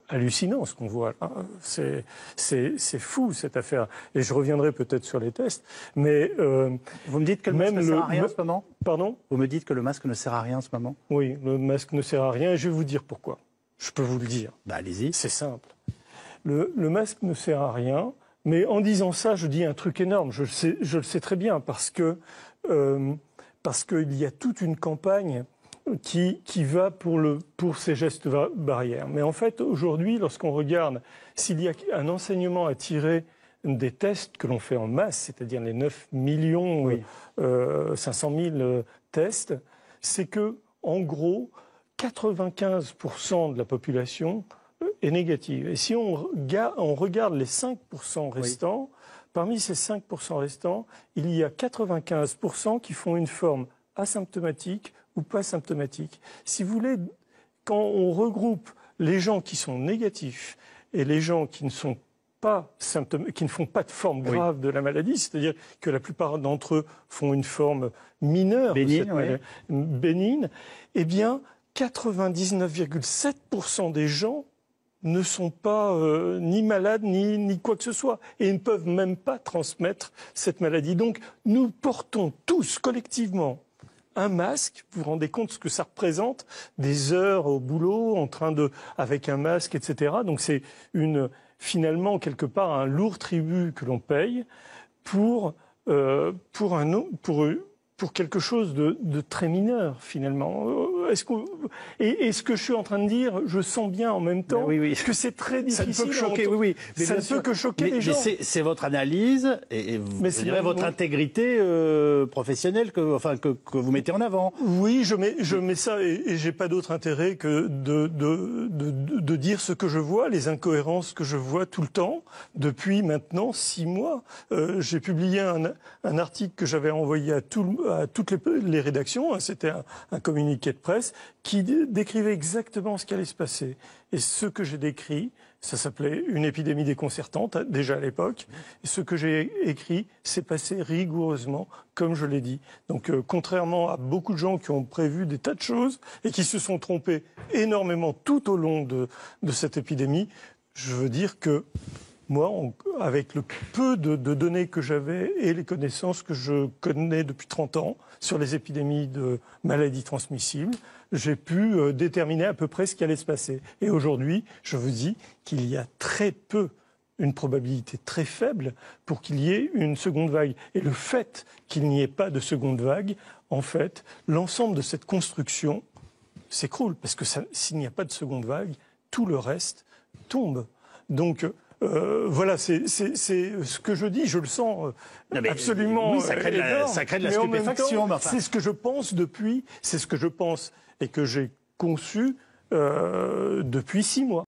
hallucinant ce qu'on voit là. C'est fou cette affaire. Et je reviendrai peut-être sur les tests. Mais vous me dites que le masque ne sert à rien en ce moment? Pardon? Vous me dites que le masque ne sert à rien en ce moment? Oui, le masque ne sert à rien et je vais vous dire pourquoi. Je peux vous le dire. Bah, allez-y. C'est simple. Le masque ne sert à rien, mais en disant ça, je dis un truc énorme. Je le sais très bien parce qu'il y a toute une campagne qui va pour ces gestes barrières. Mais en fait, aujourd'hui, lorsqu'on regarde s'il y a un enseignement à tirer des tests que l'on fait en masse, c'est-à-dire les 9 millions 500 000 tests, c'est que, en gros, 95% de la population est négative. Et si on regarde les 5% restants, parmi ces 5% restants, il y a 95% qui font une forme asymptomatique ou pas symptomatique. Si vous voulez, quand on regroupe les gens qui sont négatifs et les gens qui ne sont pas qui ne font pas de forme grave de la maladie, c'est-à-dire que la plupart d'entre eux font une forme mineure, bénigne, eh bien, 99,7% des gens ne sont pas ni malades ni quoi que ce soit et ne peuvent même pas transmettre cette maladie. Donc, nous portons tous collectivement un masque, vous vous rendez compte ce que ça représente, des heures au boulot, avec un masque, etc. Donc c'est finalement quelque part un lourd tribut que l'on paye pour quelque chose de très mineur finalement. Et ce que je suis en train de dire, je sens bien en même temps que c'est très difficile. Ça ne peut que choquer, ça ne peut que choquer les gens. C'est votre analyse et je dirais votre intégrité professionnelle que vous mettez en avant. Oui, je mets ça et j'ai pas d'autre intérêt que de dire ce que je vois, les incohérences que je vois tout le temps depuis maintenant 6 mois. J'ai publié un article que j'avais envoyé à toutes les rédactions, c'était un communiqué de presse, qui décrivait exactement ce qui allait se passer. Et ce que j'ai décrit, ça s'appelait une épidémie déconcertante, déjà à l'époque, et ce que j'ai écrit s'est passé rigoureusement, comme je l'ai dit. Donc, contrairement à beaucoup de gens qui ont prévu des tas de choses et qui se sont trompés énormément tout au long de cette épidémie, je veux dire que moi, avec le peu de données que j'avais et les connaissances que je connais depuis 30 ans sur les épidémies de maladies transmissibles, j'ai pu déterminer à peu près ce qui allait se passer. Et aujourd'hui, je vous dis qu'il y a très peu, une probabilité très faible pour qu'il y ait une seconde vague. Et le fait qu'il n'y ait pas de seconde vague, en fait, l'ensemble de cette construction s'écroule. Parce que s'il n'y a pas de seconde vague, tout le reste tombe. Donc, voilà, c'est ce que je dis, je le sens absolument. Oui, ça crée de la stupéfaction. C'est ce que je pense c'est ce que je pense et que j'ai conçu depuis 6 mois.